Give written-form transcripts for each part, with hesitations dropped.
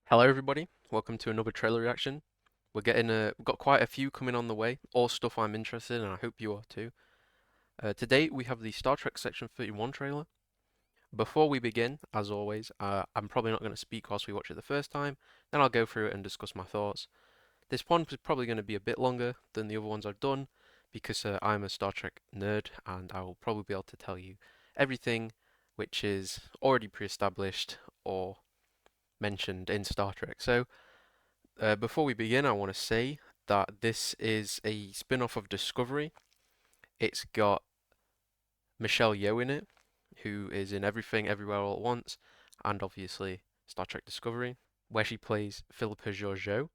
Hello everybody, welcome to another trailer reaction. We've got quite a few coming on the way, all stuff I'm interested in, and I hope you are too. Today we have the Star Trek Section 31 trailer. Before we begin, as always, I'm probably not going to speak whilst we watch it the first time, then I'll go through it and discuss my thoughts. This one is probably going to be a bit longer than the other ones I've done, because I'm a Star Trek nerd, and I will probably be able to tell you everything which is already pre-established or mentioned in Star Trek. So, before we begin, I want to say that this is a spin-off of Discovery. It's got Michelle Yeoh in it, who is in Everything Everywhere All at Once, and obviously Star Trek Discovery, where she plays Philippa Georgiou.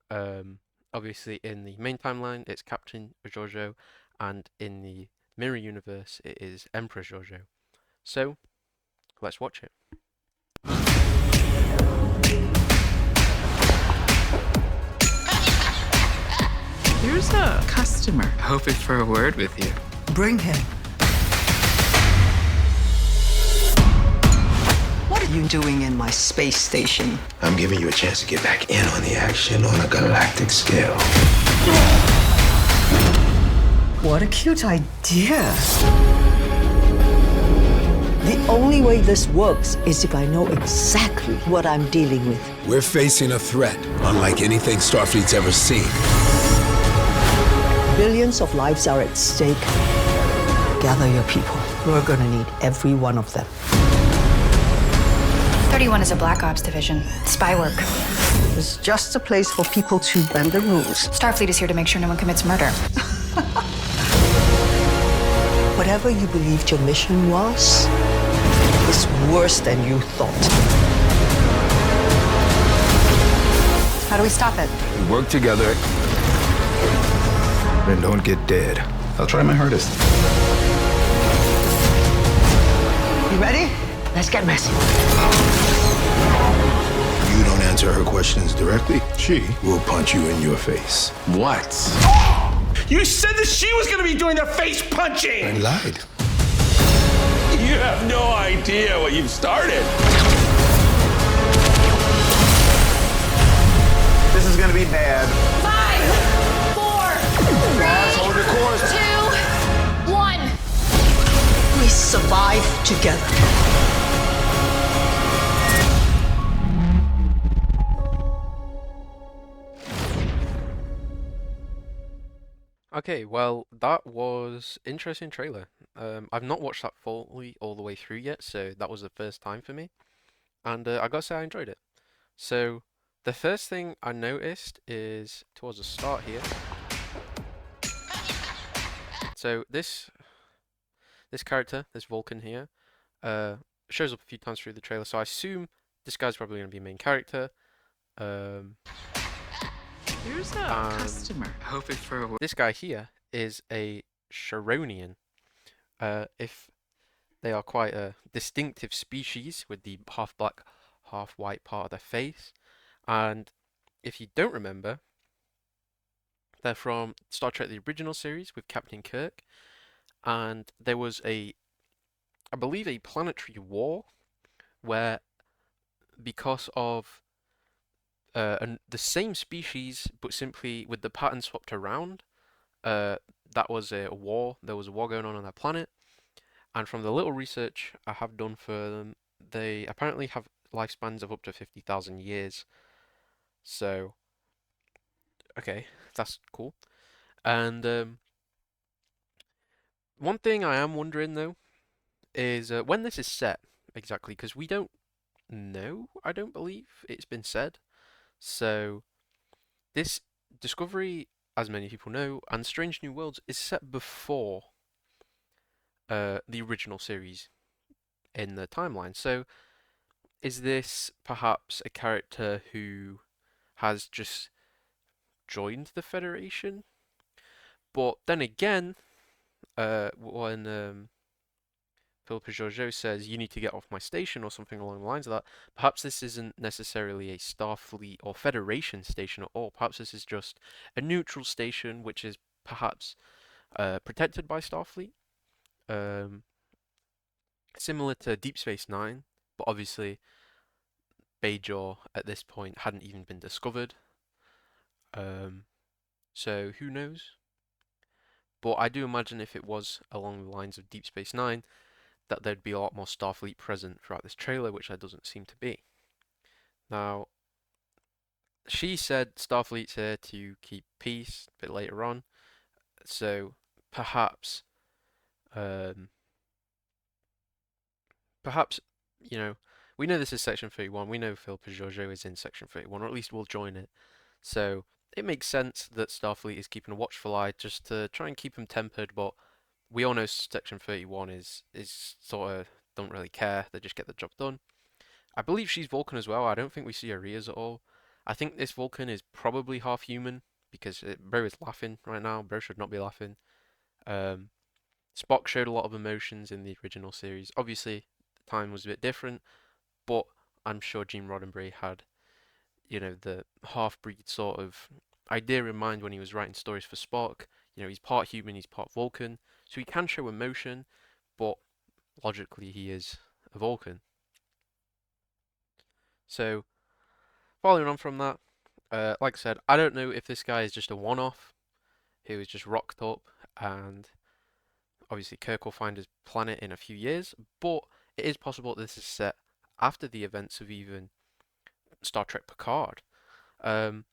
Um, Obviously, in the main timeline, it's Captain Georgiou, and in the mirror universe, it is Emperor Georgiou. So, let's watch it. Here's a customer hoping for a word with you. Bring him. What are you doing in my space station? I'm giving you a chance to get back in on the action on a galactic scale. What a cute idea. The only way this works is if I know exactly what I'm dealing with. We're facing a threat unlike anything Starfleet's ever seen. Billions of lives are at stake. Gather your people. We're gonna need every one of them. 31 is a Black Ops division. Spy work. It's just a place for people to bend the rules. Starfleet is here to make sure no one commits murder. Whatever you believed your mission was, is worse than you thought. How do we stop it? We work together and don't get dead. I'll try my hardest. You ready? Let's get messy. You don't answer her questions directly, she will punch you in your face. What? You said that she was gonna be doing the face punching! I lied. You have no idea what you've started. This is gonna be bad. 5, 4, 3, Hold your course. 2, 1. We survive together. Okay, well, that was interesting trailer. I've not watched that fully all the way through yet, so that was the first time for me, and I gotta say I enjoyed it. So, the first thing I noticed is towards the start here. So this character, this Vulcan here, shows up a few times through the trailer. So I assume this guy's probably gonna be a main character. Here's a customer hoping for a word. This guy here is a Sharonian. If they are quite a distinctive species with the half black, half white part of their face. And if you don't remember, they're from Star Trek the original series with Captain Kirk. And there was I believe, a planetary war where, because of the same species, but simply with the pattern swapped around, that was a war. There was a war going on that planet, and from the little research I have done for them, they apparently have lifespans of up to 50,000 years. So, okay, that's cool. And one thing I am wondering though is when this is set exactly, because we don't know. I don't believe it's been said. So, this Discovery, as many people know, and Strange New Worlds is set before the original series in the timeline. So, is this perhaps a character who has just joined the Federation? But then again, when Philippa Georgiou says, "You need to get off my station," or something along the lines of that, perhaps this isn't necessarily a Starfleet or Federation station at all. Perhaps this is just a neutral station, which is perhaps protected by Starfleet. Similar to Deep Space Nine, but obviously Bajor at this point hadn't even been discovered. So who knows? But I do imagine if it was along the lines of Deep Space Nine, that there'd be a lot more Starfleet present throughout this trailer, which there doesn't seem to be. Now, she said Starfleet's here to keep peace a bit later on, so perhaps, um, perhaps, you know, we know this is Section 31. We know Phil Giorgio is in Section 31, or at least we'll join it. So it makes sense that Starfleet is keeping a watchful eye just to try and keep them tempered. But we all know Section 31 is sort of don't really care. They just get the job done. I believe she's Vulcan as well. I don't think we see her ears at all. I think this Vulcan is probably half human because Bro is laughing right now. Bro should not be laughing. Um, Spock showed a lot of emotions in the original series. Obviously, the time was a bit different, but I'm sure Gene Roddenberry had, the half-breed sort of idea in mind when he was writing stories for Spock. He's part human, he's part Vulcan, so he can show emotion, but logically he is a Vulcan. So, following on from that, like I said, I don't know if this guy is just a one-off who was just rocked up, and obviously Kirk will find his planet in a few years, but it is possible that this is set after the events of even Star Trek Picard. Um,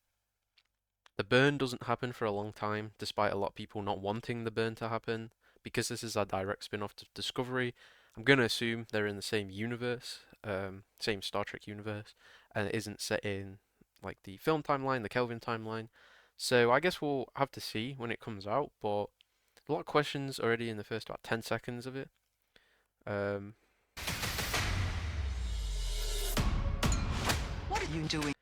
the burn doesn't happen for a long time, despite a lot of people not wanting the burn to happen. Because this is a direct spin-off to Discovery, I'm going to assume they're in the same universe, same Star Trek universe, and it isn't set in like the film timeline, the Kelvin timeline. So I guess we'll have to see when it comes out, but a lot of questions already in the first about 10 seconds of it. What are you doing?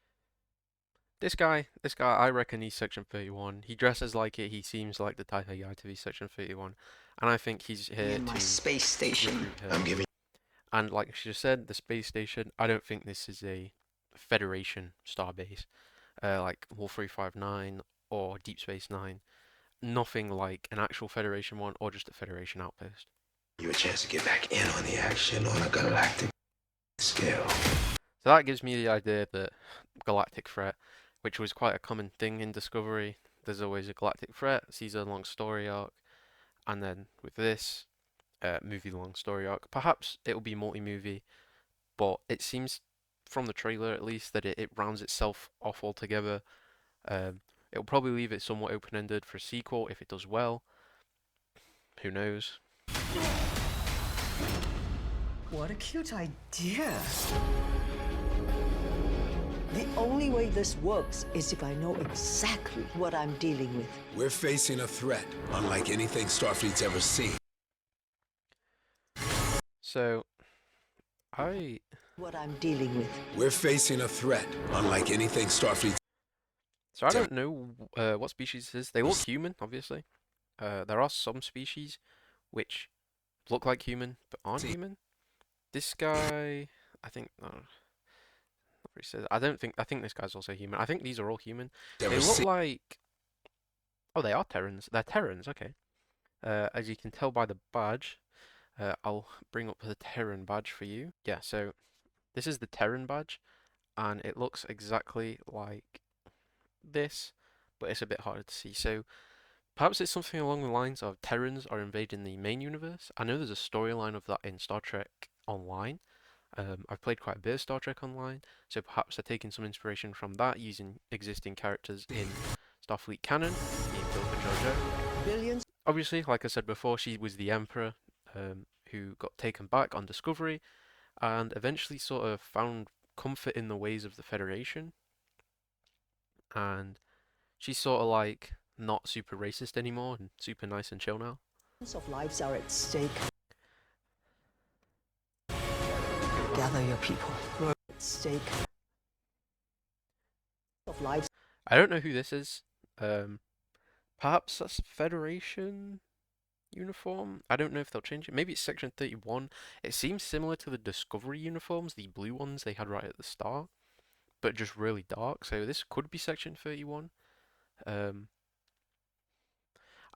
This guy, I reckon he's Section 31. He dresses like it. He seems like the type of guy to be Section 31, and I think he's here In my to space station. recruit her. I'm giving And like she said, the space station. I don't think this is a Federation starbase, like War 359 or Deep Space Nine. Nothing like an actual Federation one or just a Federation outpost. you a chance to get back in on the action on a galactic scale. So that gives me the idea that galactic threat, which was quite a common thing in Discovery, there's always a galactic threat, sees a long story arc, and then with this movie long story arc, perhaps it'll be multi-movie, but it seems from the trailer at least that it rounds itself off altogether. It'll probably leave it somewhat open-ended for a sequel if it does well. Who knows? What a cute idea. The only way this works is if I know exactly what I'm dealing with. We're facing a threat unlike anything Starfleet's ever seen. So, What I'm dealing with. We're facing a threat unlike anything Starfleet. I don't know what species this is. They look human, obviously. There are some species which look like human but aren't human. This guy, I think, I don't think. I think this guy's also human. I think these are all human. They look like. Oh, they are Terrans. They're Terrans. Okay. As you can tell by the badge, I'll bring up the Terran badge for you. Yeah. So this is the Terran badge, and it looks exactly like this, but it's a bit harder to see. So perhaps it's something along the lines of Terrans are invading the main universe. I know there's a storyline of that in Star Trek Online. I've played quite a bit of Star Trek Online, so perhaps they're taking some inspiration from that, using existing characters in Starfleet canon, being Philippa Georgiou. Billions. Obviously, like I said before, she was the Emperor who got taken back on Discovery, and eventually sort of found comfort in the ways of the Federation. And she's sort of like not super racist anymore and super nice and chill now. Of lives are at stake. Gather your people. We're at stake. Of lives. I don't know who this is. Perhaps that's Federation uniform. I don't know if they'll change it. Maybe it's Section 31. It seems similar to the Discovery uniforms, the blue ones they had right at the start, but just really dark. So this could be Section 31. I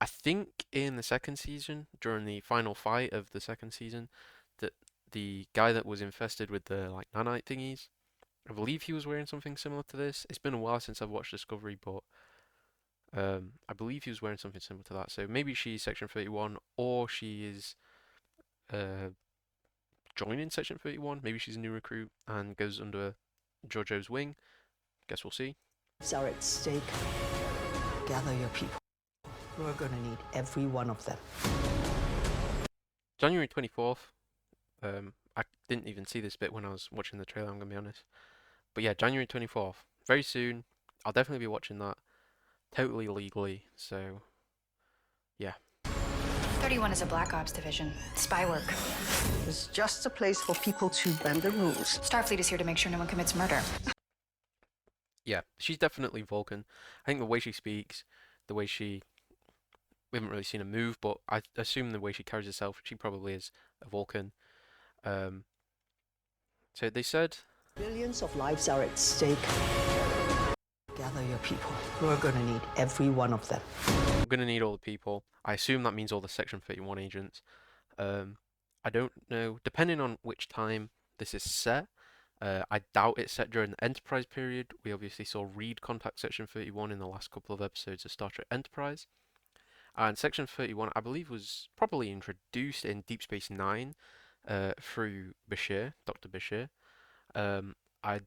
think in the second season, during the final fight of the second season, that the guy that was infested with the like nanite thingies, I believe he was wearing something similar to this. It's been a while since I've watched Discovery, but I believe he was wearing something similar to that. So maybe she's Section 31, or she is uh, joining Section 31. Maybe she's a new recruit and goes under Giorgio's wing. Guess we'll see. Are at stake. Gather your people. We're gonna need every one of them. January 24th. I didn't even see this bit when I was watching the trailer, I'm gonna be honest. But yeah, January 24th. Very soon. I'll definitely be watching that. Totally legally, so yeah. 31 is a Black Ops division. Spy work. It's just a place for people to bend the rules. Starfleet is here to make sure no one commits murder. Yeah, she's definitely Vulcan. I think the way she speaks, the way she... We haven't really seen her move, but I assume the way she carries herself, she probably is a Vulcan. So they said... Billions of lives are at stake. Gather your people. We're gonna need every one of them. We're gonna need all the people. I assume that means all the Section 31 agents. I don't know. Depending on which time this is set, I doubt it's set during the Enterprise period. We obviously saw Reed contact Section 31 in the last couple of episodes of Star Trek Enterprise. And Section 31, I believe, was probably introduced in Deep Space Nine through Bashir, Dr. Bashir. I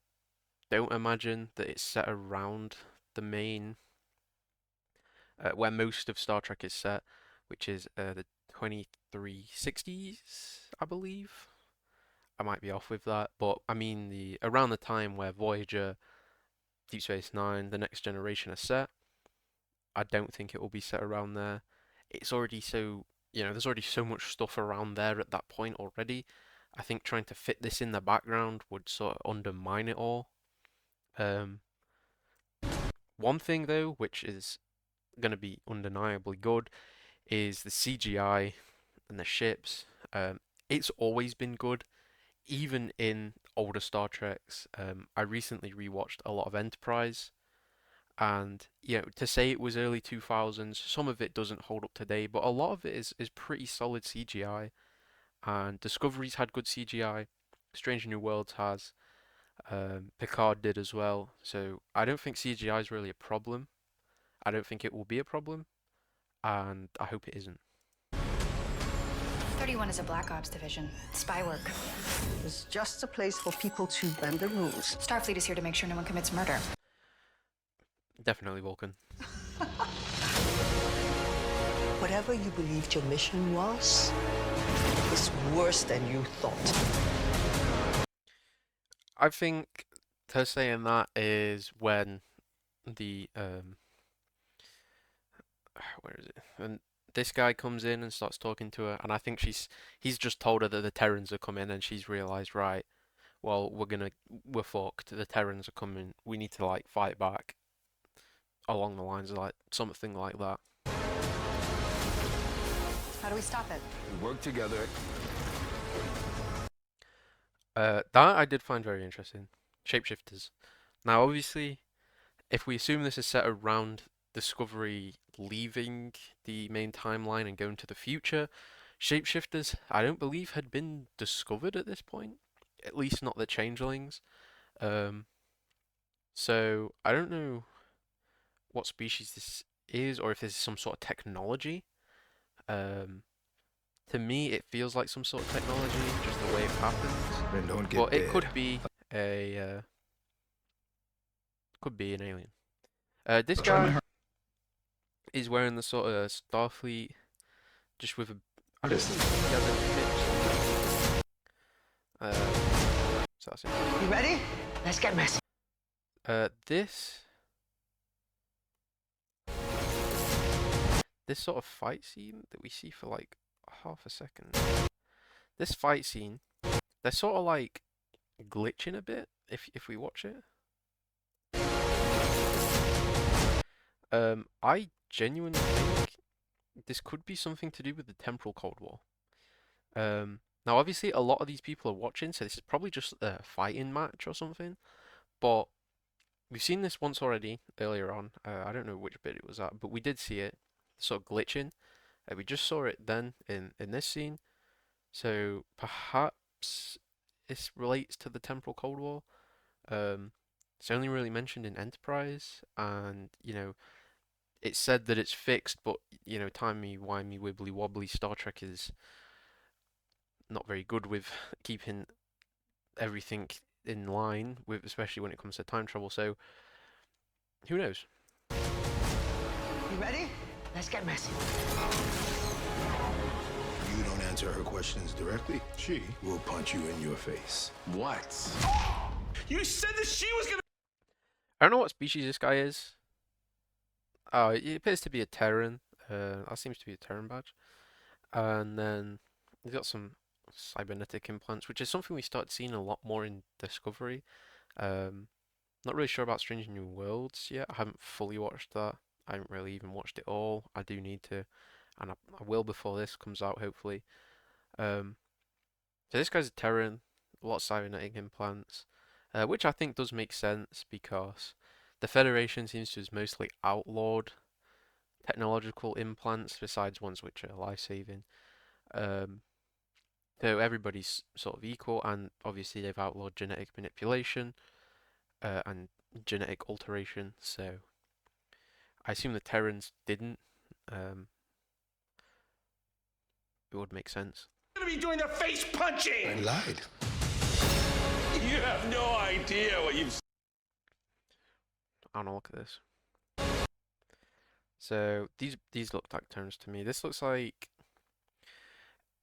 don't imagine that it's set around the main, where most of Star Trek is set, which is the 2360s, I believe. I might be off with that, but I mean around the time where Voyager, Deep Space Nine, The Next Generation are set. I don't think it will be set around there. It's already so, there's already so much stuff around there at that point already. I think trying to fit this in the background would sort of undermine it all. One thing though, which is going to be undeniably good, is the CGI and the ships. It's always been good, even in older Star Treks. I recently rewatched a lot of Enterprise, and to say it was early 2000s, some of it doesn't hold up today, but a lot of it is pretty solid CGI. And Discovery's had good CGI. Strange New Worlds has. Picard did as well. So I don't think CGI is really a problem. I don't think it will be a problem, and I hope it isn't. 31 is a Black Ops division. Spy work. It's just a place for people to bend the rules. Starfleet is here to make sure no one commits murder. Definitely Vulcan. Whatever you believed your mission was, is worse than you thought. I think her saying that is when the where is it? And this guy comes in and starts talking to her, and I think he's just told her that the Terrans are coming, and she's realized, right, well, we're fucked. The Terrans are coming. We need to like fight back. Along the lines of like something like that. How do we stop it? We work together. That I did find very interesting. Shapeshifters. Now, obviously, if we assume this is set around Discovery leaving the main timeline and going to the future, shapeshifters, I don't believe, had been discovered at this point. At least not the changelings. So I don't know what species this is, or if this is some sort of technology. To me, it feels like some sort of technology, just the way it happens. And don't get But bad. it could be an alien. This guy is wearing the sort of Starfleet, just with a. He has a pitch. So that's it. You ready? Let's get messy. This sort of fight scene that we see for like half a second. This fight scene, they're sort of like glitching a bit if we watch it. I genuinely think this could be something to do with the temporal Cold War. Now obviously a lot of these people are watching, so this is probably just a fighting match or something. But we've seen this once already earlier on. I don't know which bit it was at, but we did see it sort of glitching. We just saw it then in this scene. So perhaps this relates to the temporal Cold War. It's only really mentioned in Enterprise, and it's said that it's fixed, but timey wimey wibbly wobbly Star Trek is not very good with keeping everything in line with, especially when it comes to time travel. So who knows? You ready? Let's get messy. You don't answer her questions directly, she will punch you in your face. What? You said that she was gonna. I don't know what species this guy is. Oh, it appears to be a Terran. That seems to be a Terran badge. And then he's got some cybernetic implants, which is something we started seeing a lot more in Discovery. Um, Not really sure about Strange New Worlds yet. I haven't fully watched that. I haven't really even watched it all. I do need to, and I will before this comes out, hopefully. Um, so this guy's a Terran, a lot of cybernetic implants, which I think does make sense because the Federation seems to have mostly outlawed technological implants, besides ones which are life-saving. Um, so everybody's sort of equal, and obviously they've outlawed genetic manipulation and genetic alteration. So I assume the Terrans didn't. Um, it would make sense. Gonna be doing the face punching. I lied. You have no idea what you've. I don't know, look at this. So these look like Terrans to me. This looks like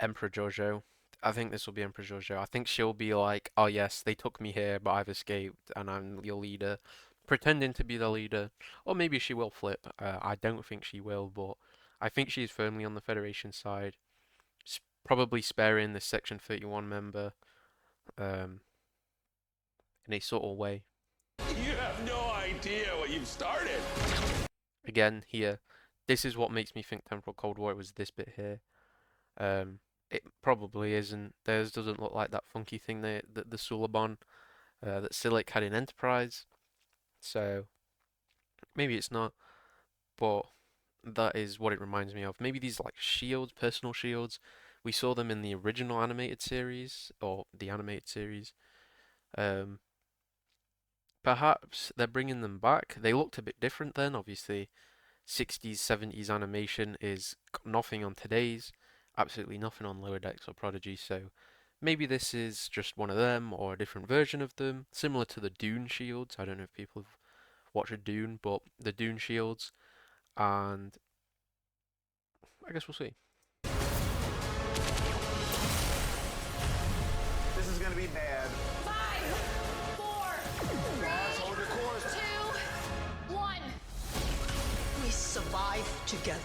Emperor Jojo. I think this will be Emperor Jojo. I think she'll be like, oh yes, they took me here, but I've escaped, and I'm your leader, pretending to be the leader. Or maybe she will flip. I don't think she will, but I think she's firmly on the Federation side. Probably sparing the Section 31 member, um, in a subtle way. You have no idea what you've started. Again, here, this is what makes me think Temporal Cold War was this bit here. It probably isn't. Theirs doesn't look like that funky thing that the Suliban that Silic had in Enterprise. So maybe it's not, but that is what it reminds me of. Maybe these like shields, personal shields. We saw them in the original animated series or the animated series. Um, Perhaps they're bringing them back. They looked a bit different then. Obviously, 60s, 70s animation is nothing on today's. Absolutely nothing on Lower Decks or Prodigy. So maybe this is just one of them or a different version of them, similar to the Dune shields. I don't know if people have watched Dune, but the Dune shields, and I guess we'll see. This is gonna be bad. 5, 4, 3, Hold your course. 2, 1. We survive together.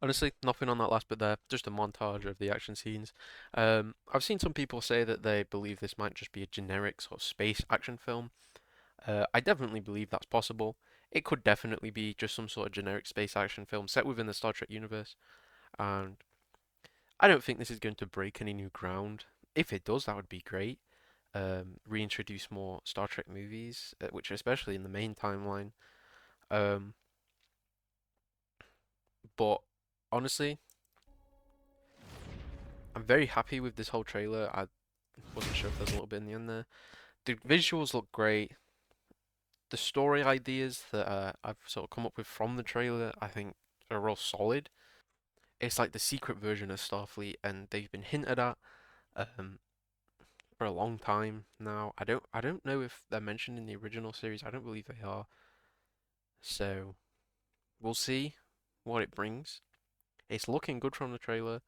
Honestly, nothing on that last bit there, just a montage of the action scenes. I've seen some people say that they believe this might just be a generic sort of space action film. I definitely believe that's possible. It could definitely be just some sort of generic space action film set within the Star Trek universe, and I don't think this is going to break any new ground. If it does, that would be great. Reintroduce more Star Trek movies, which are especially in the main timeline. Um, but honestly, I'm very happy with this whole trailer. I wasn't sure if there's a little bit in the end there. The visuals look great. The story ideas that I've sort of come up with from the trailer, I think, are real solid. It's like the secret version of Starfleet, and they've been hinted at um, for a long time now. I don't know if they're mentioned in the original series. I don't believe they are. So we'll see what it brings. It's looking good from the trailer.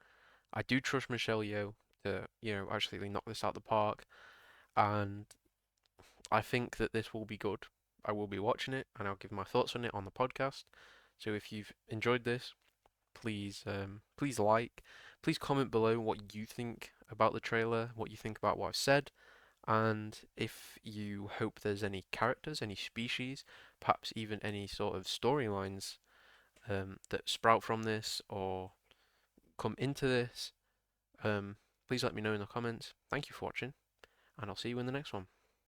I do trust Michelle Yeoh to, actually knock this out the park, and I think that this will be good. I will be watching it, and I'll give my thoughts on it on the podcast. So if you've enjoyed this, please like, please comment below what you think about the trailer, what you think about what I've said, and if you hope there's any characters, any species, perhaps even any sort of storylines that sprout from this or come into this, please let me know in the comments. Thank you for watching, and I'll see you in the next one.